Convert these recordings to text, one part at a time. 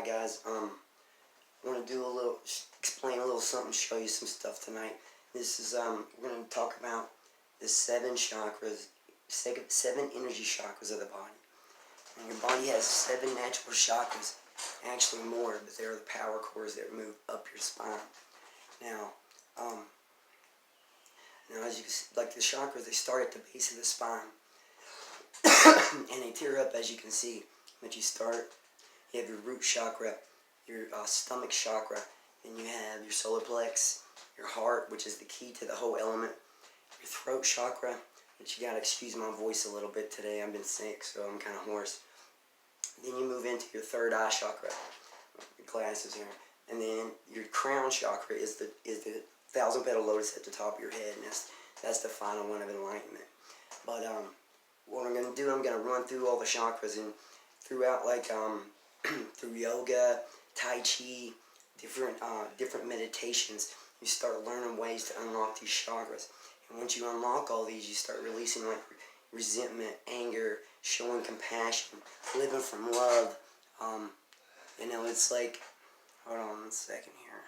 Hi guys, I want to do explain a little something, show you some stuff tonight. This is, we're going to talk about the 7 chakras, 7 energy chakras of the body. And your body has 7 natural chakras, actually more, but they're the power cores that move up your spine. Now, as you can see, like the chakras, they start at the base of the spine, and they tear up, as you can see. But you have your root chakra, your stomach chakra, and you have your solar plex, your heart, which is the key to the whole element, your throat chakra, which you gotta excuse my voice a little bit today. I've been sick, so I'm kind of hoarse. Then you move into your third eye chakra, your glasses here, and then your crown chakra is the 1,000-petal lotus at the top of your head, and that's the final one of enlightenment. But what I'm gonna do, I'm gonna run through all the chakras, and throughout, like through yoga, tai chi, different meditations, you start learning ways to unlock these chakras. And once you unlock all these, you start releasing like resentment, anger, showing compassion, living from love. It's like, hold on 1 second here.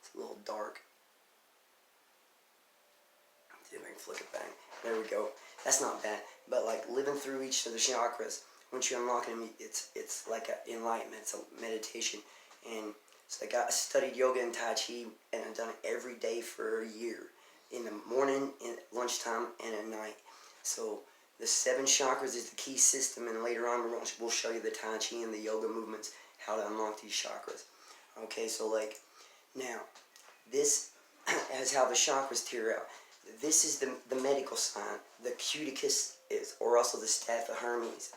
It's a little dark. See if I can flick it back. There we go. That's not bad. But like living through each of the chakras, once you unlock them, it's like an enlightenment. It's a meditation. And it's like I studied yoga and tai chi, and I've done it every day for a year, in the morning, in lunchtime, and at night. So the 7 chakras is the key system, and later on we'll show you the tai chi and the yoga movements, how to unlock these chakras. Okay, so like now, this is how the chakras tear out. This is the medical sign. The cuticus is, or also the staff of Hermes.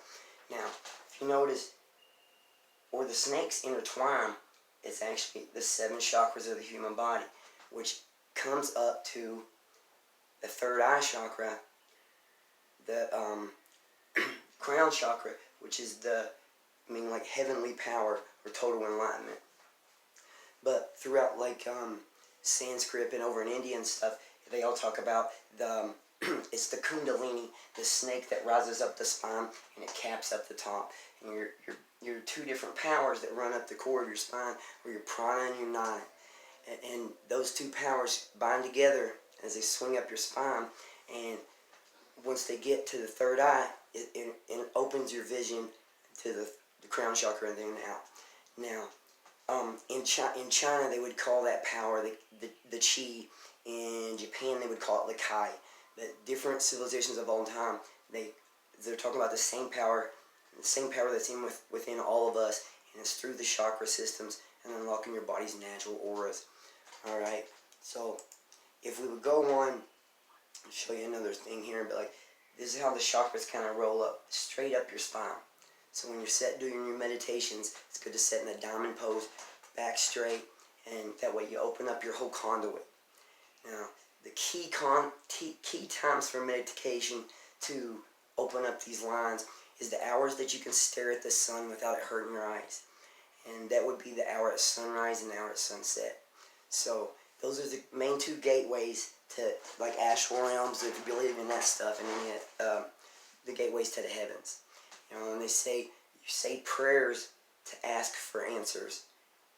Now, if you notice, where the snakes intertwine, it's actually the 7 chakras of the human body, which comes up to the third eye chakra, the crown chakra, which is like heavenly power or total enlightenment. But throughout like Sanskrit and over in India and stuff, they all talk about it's the kundalini, the snake that rises up the spine and it caps up the top. And your 2 different powers that run up the core of your spine are your prana and your nana. And those 2 powers bind together as they swing up your spine. And once they get to the third eye, it opens your vision to the crown chakra and then out. Now, in China, they would call that power the chi. In Japan, they would call it the kai. But different civilizations of all time, they're talking about the same power that's within all of us, and it's through the chakra systems and unlocking your body's natural auras. All right. So, if we would go on, I'll show you another thing here. But like, this is how the chakras kind of roll up straight up your spine. So when you're doing your meditations, it's good to sit in a diamond pose, back straight, and that way you open up your whole conduit. Now, the key times for meditation to open up these lines is the hours that you can stare at the sun without it hurting your eyes. And that would be the hour at sunrise and the hour at sunset. So those are the main 2 gateways to like astral realms, if you believe in that stuff, and then the gateways to the heavens. And they say, you say prayers to ask for answers.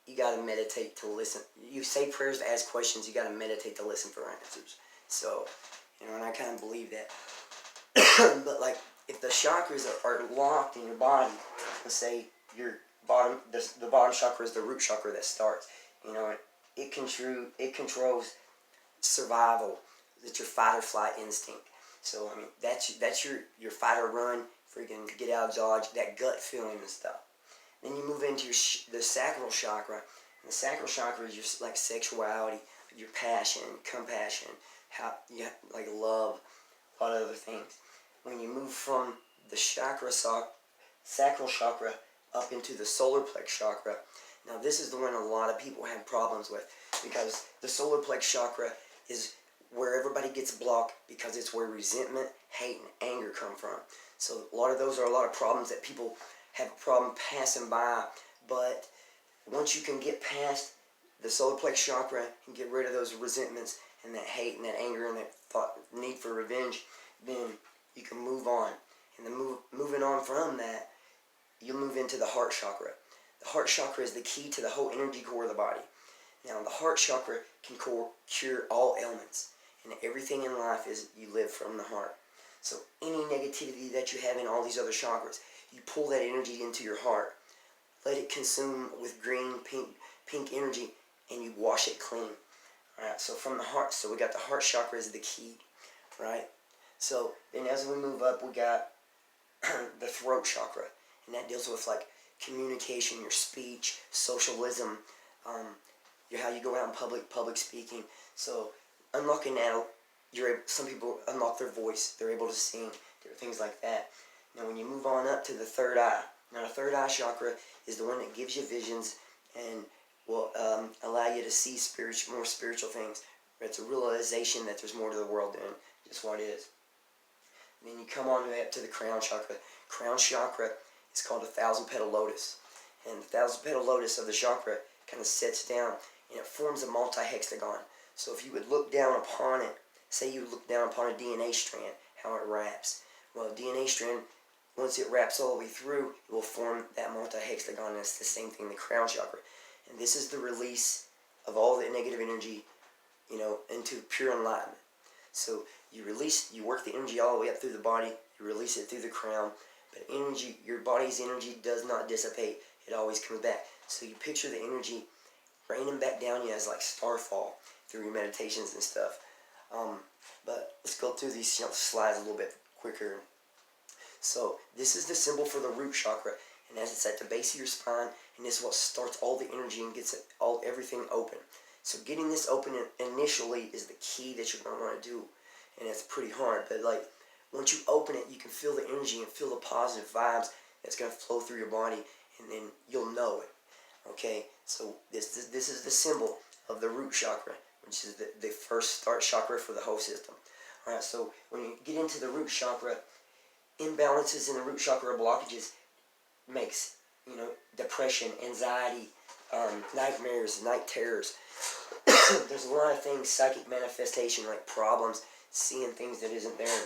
You got to meditate to listen. You say prayers to ask questions. You got to meditate to listen for answers. So, and I kind of believe that. But like, if the chakras are locked in your body, let's say the bottom chakra is the root chakra that starts. It controls survival. It's your fight or flight instinct. So I mean, that's your fight or run, freaking get out of dodge, that gut feeling and stuff. Then you move into the sacral chakra. And the sacral chakra is your like sexuality, your passion, compassion, how you like love, a lot of other things. When you move from the sacral chakra up into the solar plex chakra, now this is the one a lot of people have problems with, because the solar plex chakra is where everybody gets blocked, because it's where resentment, hate, and anger come from. So a lot of problems that people have a problem passing by. But once you can get past the solar plex chakra and get rid of those resentments and that hate and that anger and that need for revenge, then you can move on. And then moving on from that, you'll move into the heart chakra. The heart chakra is the key to the whole energy core of the body. Now, the heart chakra can cure all ailments, and everything in life is you live from the heart. So any negativity that you have in all these other chakras, you pull that energy into your heart, let it consume with green, pink energy, and you wash it clean. Alright, so from the heart, so we got the heart chakra is the key, right? So then as we move up, we got the throat chakra, and that deals with like communication, your speech, socialism, how you go out in public speaking. So unlocking that, some people unlock their voice, they're able to sing, different things like that. Now when you move on up to the third eye, now the third eye chakra is the one that gives you visions and will allow you to see more spiritual things. It's a realization that there's more to the world than just what it is. And then you come on up to the crown chakra. Crown chakra is called a 1,000-petal lotus. And the 1,000-petal lotus of the chakra kind of sits down and it forms a multi-hexagon. So if you would look down upon it, say you look down upon a DNA strand, how it wraps. Well, a DNA strand, once it wraps all the way through, it will form that multi-hexagon. And it's the same thing, the crown chakra. And this is the release of all the negative energy, into pure enlightenment. So you work the energy all the way up through the body, you release it through the crown, but your body's energy does not dissipate, it always comes back. So you picture the energy raining back down you as like starfall through your meditations and stuff. But let's go through these slides a little bit quicker. So this is the symbol for the root chakra, and as it's at the base of your spine, and this is what starts all the energy and gets everything open. So getting this open initially is the key that you're going to want to do, and it's pretty hard. But like once you open it, you can feel the energy and feel the positive vibes that's going to flow through your body, and then you'll know it. Okay, so this is the symbol of the root chakra, which is the first start chakra for the whole system. All right, so when you get into the root chakra, imbalances in the root chakra blockages makes depression, anxiety, nightmares, night terrors. There's a lot of things, psychic manifestation, like problems, seeing things that isn't there.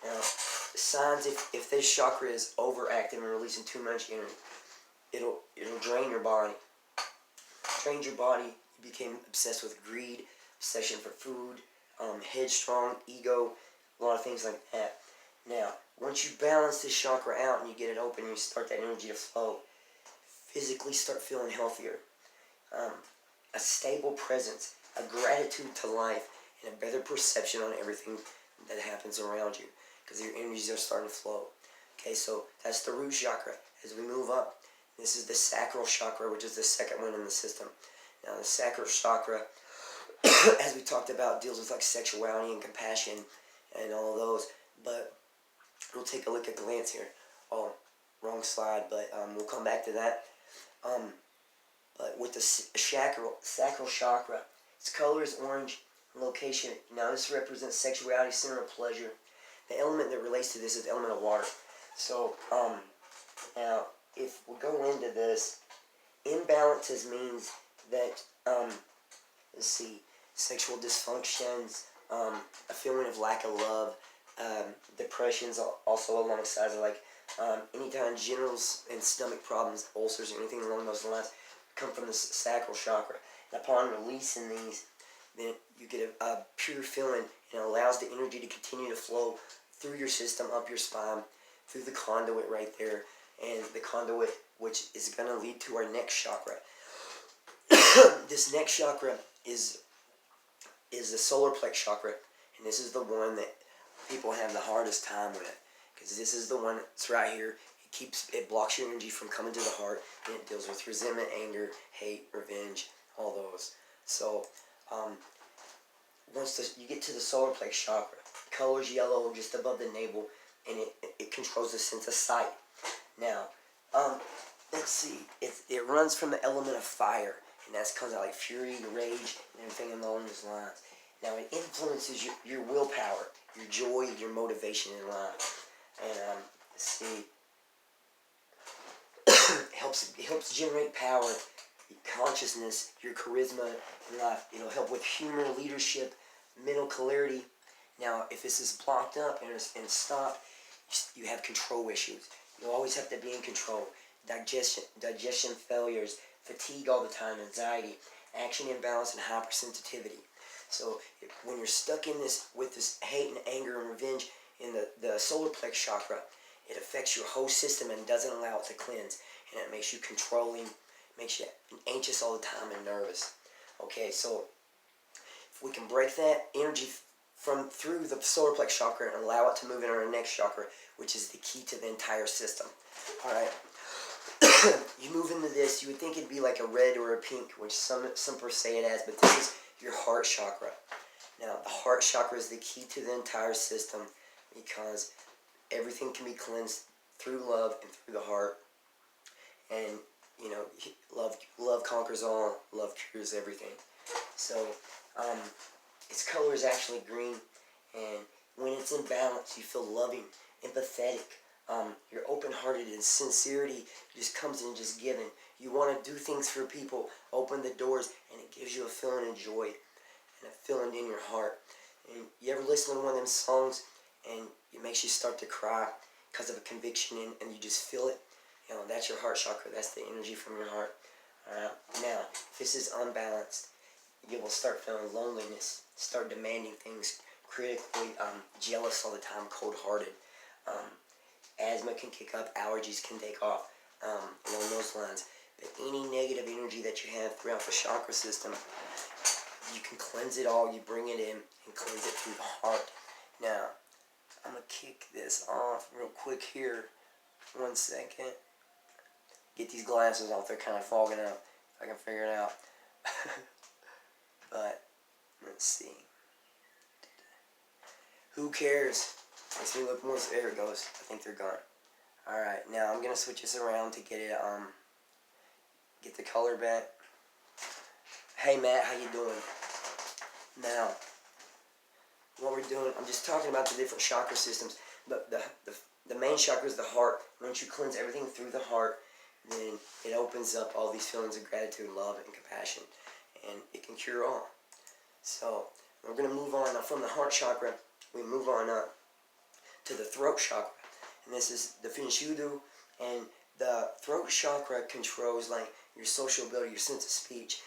Now, signs if this chakra is overactive and releasing too much energy, it'll drain your body. Drains your body. You became obsessed with greed, obsession for food, headstrong, ego, a lot of things like that. Now, once you balance this chakra out and you get it open, you start that energy to flow. Physically start feeling healthier. A stable presence, a gratitude to life, and a better perception on everything that happens around you, because your energies are starting to flow. Okay, so that's the root chakra. As we move up, this is the sacral chakra, which is the second one in the system. Now, the sacral chakra, as we talked about, deals with like sexuality and compassion and all of those. But we'll take a look at glance here. Oh, wrong slide, but we'll come back to that. But with the sacral chakra, its color is orange. Location, now this represents sexuality, center of pleasure. The element that relates to this is the element of water. So, now, if we go into this, imbalances means that, let's see, sexual dysfunctions, a feeling of lack of love, depressions also alongside of like, anytime genitals and stomach problems, ulcers, or anything along those lines come from the sacral chakra. And upon releasing these, then you get a pure feeling, and it allows the energy to continue to flow through your system, up your spine, through the conduit right there, and the conduit which is going to lead to our next chakra. This next chakra is the solar plex chakra, and this is the one that people have the hardest time with, because this is the one that's right here. It blocks your energy from coming to the heart, and it deals with resentment, anger, hate, revenge, all those. So, once you get to the solar plex chakra, color's yellow just above the navel, and it controls the sense of sight. Now, let's see, it runs from the element of fire, and that comes out like fury, rage, and everything along those lines. Now, it influences your willpower, your joy, your motivation in life. And, let's see, it helps generate power, consciousness, your charisma in life. It'll help with humor, leadership, mental clarity. Now, if this is blocked up and stopped, you have control issues. You always have to be in control. digestion failures, fatigue all the time, anxiety, action imbalance, and hypersensitivity. So when you're stuck in this with this hate and anger and revenge in the solar plex chakra, it affects your whole system and doesn't allow it to cleanse, and it makes you controlling, makes you anxious all the time and nervous. Okay, so if we can break that energy from through the solar plex chakra and allow it to move into our next chakra, which is the key to the entire system. All right. You move into this, you would think it'd be like a red or a pink, which some per se it has, but this is your heart chakra. Now, the heart chakra is the key to the entire system because everything can be cleansed through love and through the heart. And, you know, love conquers all, love cures everything. So, its color is actually green, and when it's in balance, you feel loving, empathetic. You're open-hearted, and sincerity just comes in just giving. You want to do things for people, open the doors, and it gives you a feeling of joy and a feeling in your heart. And you ever listen to one of them songs and it makes you start to cry because of a conviction and you just feel it? You know, that's your heart chakra. That's the energy from your heart. Now, if this is unbalanced, you will start feeling loneliness, start demanding things, critically jealous all the time, cold-hearted. Asthma can kick up, allergies can take off, along those lines. But any negative energy that you have throughout the chakra system, you can cleanse it all, you bring it in and cleanse it through the heart. Now, I'm going to kick this off real quick here. 1 second. Get these glasses off, they're kind of fogging up. If I can figure it out. But, let's see. Who cares? Let's see, look once. There it goes. I think they're gone. Alright, now I'm going to switch this around to get it, get the color back. Hey Matt, how you doing? Now, what we're doing, I'm just talking about the different chakra systems, but the main chakra is the heart. Once you cleanse everything through the heart, then it opens up all these feelings of gratitude, love, and compassion, and it can cure all. So, we're going to move on. Now, from the heart chakra, we move on up to the throat chakra, and this is the Finshudu, and the throat chakra controls like your social ability, your sense of speech,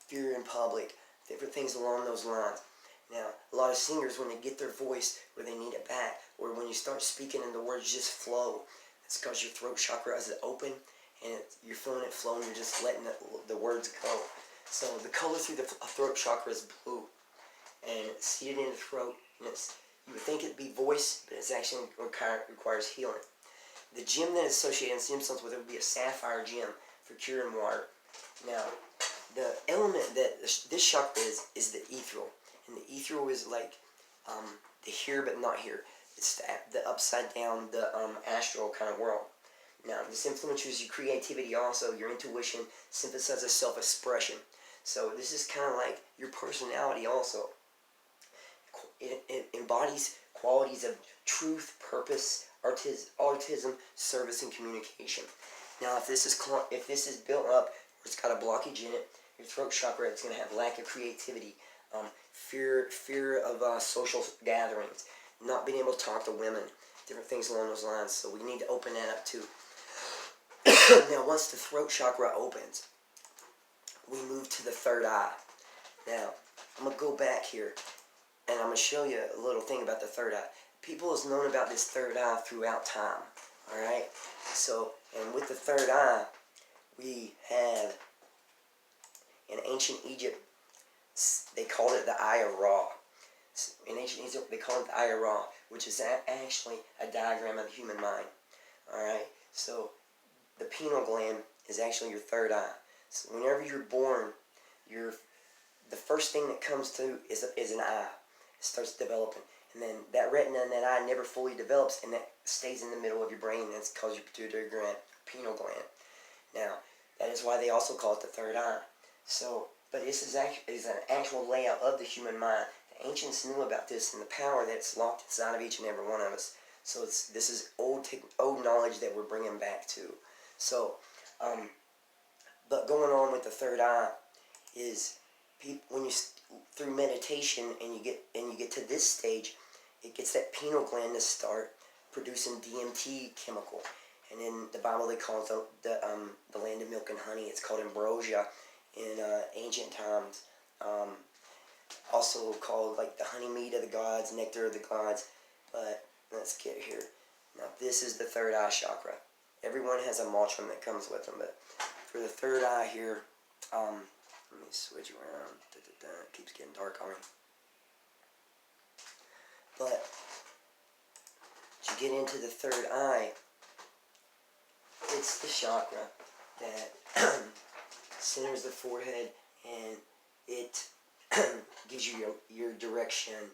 fear in public, different things along those lines. Now, a lot of singers, when they get their voice where they need it back, or when you start speaking and the words just flow, it's because your throat chakra is open and you're feeling it flow and you're just letting the words go. So the color through the throat chakra is blue, and it's seated in the throat, and you would think it'd be voice, but it's actually requires healing. The gem that is associated in gemstones with it would be a sapphire gem for curing water. Now, the element that this chakra is the ethereal, and the ethereal is like the here but not here. It's the upside down, the astral kind of world. Now, this influences your creativity also, your intuition, synthesizes self-expression. So this is kind of like your personality also. It embodies qualities of truth, purpose, autism, service, and communication. Now, if this is built up, or it's got a blockage in it, your throat chakra, it's going to have lack of creativity, fear of social gatherings, not being able to talk to women, different things along those lines. So we need to open that up too. Now, once the throat chakra opens, we move to the third eye. Now, I'm going to go back here, and I'm going to show you a little thing about the third eye. People have known about this third eye throughout time. Alright? So, and with the third eye, we have, in ancient Egypt, they called it the Eye of Ra. In ancient Egypt, they called it the Eye of Ra, which is actually a diagram of the human mind. Alright? So, the pineal gland is actually your third eye. So whenever you're born, the first thing that comes to is an eye. It starts developing. And then that retina in that eye never fully develops, and that stays in the middle of your brain. That's called your pituitary gland, pineal gland. Now, that is why they also call it the third eye. So, but this is an actual layout of the human mind. The ancients knew about this and the power that's locked inside of each and every one of us. So this is old knowledge that we're bringing back to. So, but going on with the third eye is when you through meditation and you get to this stage, it gets that pineal gland to start producing DMT chemical, And in the Bible they call it the land of milk and honey. It's called ambrosia in ancient times. Also called like the honey meat of the gods, nectar of the gods. But let's get here. Now this is the third eye chakra. Everyone has a mantra that comes with them, but for the third eye here, let me switch around. It keeps getting dark on me. But to get into the third eye, it's the chakra that centers the forehead, and it gives you your direction,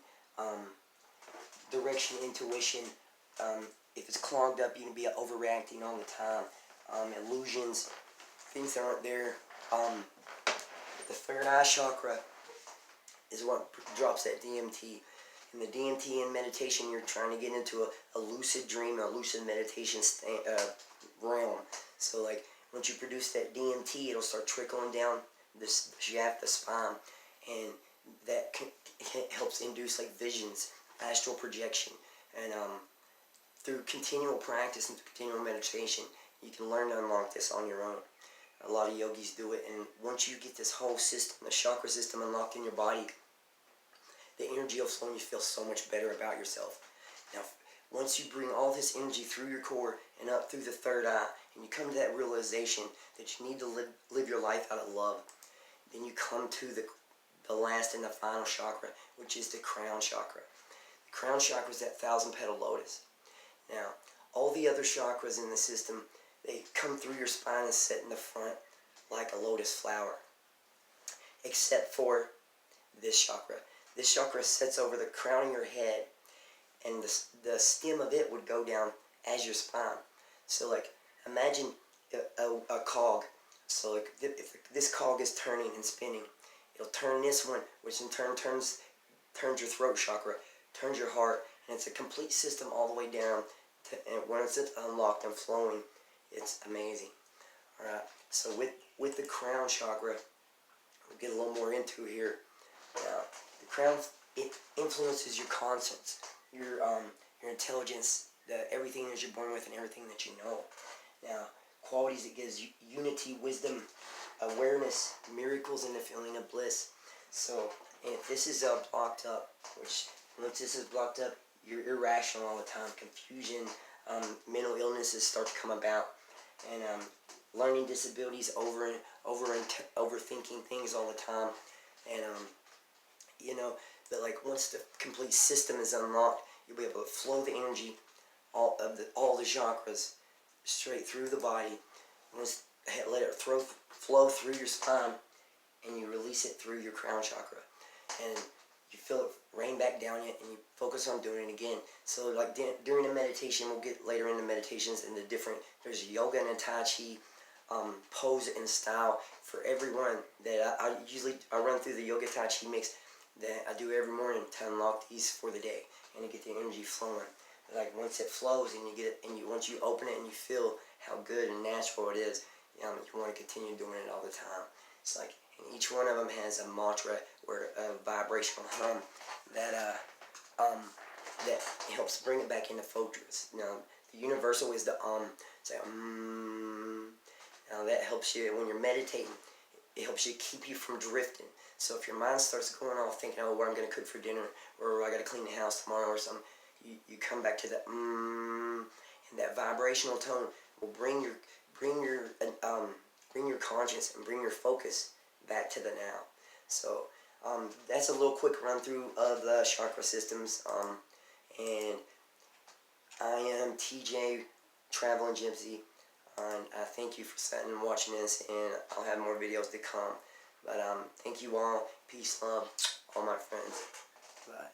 intuition. If it's clogged up, you can be overreacting all the time. Illusions, things that aren't there. The third eye chakra is what drops that DMT. In the DMT in meditation, you're trying to get into a lucid dream, a lucid meditation realm. So like once you produce that DMT, it'll start trickling down the shaft, the spine, and that helps induce like visions, astral projection, and through continual practice and continual meditation, you can learn to unlock this on your own. A lot of yogis do it, and once you get this whole system, the chakra system unlocked in your body, the energy will flow and you feel so much better about yourself. Now, once you bring all this energy through your core and up through the third eye, and you come to that realization that you need to live your life out of love, then you come to the last and the final chakra, which is the crown chakra. The crown chakra is that 1,000-petal lotus. Now, all the other chakras in the system, they come through your spine and sit in the front like a lotus flower, except for this chakra. This chakra sits over the crown of your head, and the stem of it would go down as your spine. So like, imagine a cog. So like, if this cog is turning and spinning, it'll turn this one, which in turn turns your throat chakra, turns your heart, and it's a complete system all the way down. And once it's unlocked and flowing, it's amazing. Alright, so with the crown chakra, we'll get a little more into here. Now, the crown, it influences your conscience, your intelligence, everything that you're born with and everything that you know. Now, qualities it gives you: unity, wisdom, awareness, miracles, and the feeling of bliss. So, if this is blocked up, which once this is blocked up, you're irrational all the time. Confusion, mental illnesses start to come about, and learning disabilities, overthinking things all the time, and but like once the complete system is unlocked, you'll be able to flow the energy, all the chakras, straight through the body. Once let it flow through your spine, and you release it through your crown chakra, and you feel it rain back down you, and you focus on doing it again. So like during the meditation, we'll get later into meditations and there's yoga and Tai Chi pose and style for everyone that I run through the yoga Tai Chi mix that I do every morning to unlock these for the day and to get the energy flowing. Like once it flows and once you open it and you feel how good and natural it is, you want to continue doing it all the time. It's like, and each one of them has a mantra or a vibrational hum that helps bring it back into focus. Now, the universal is the It's like Now that helps you when you're meditating. It helps you keep you from drifting. So if your mind starts going off thinking, oh, what I'm going to cook for dinner, or I got to clean the house tomorrow or something, you come back to that and that vibrational tone will bring your conscience and bring your focus back to the now. So that's a little quick run through of the chakra systems. And I am TJ Traveling Gypsy. And I thank you for sitting and watching this, and I'll have more videos to come. But thank you all. Peace, love, all my friends. Bye.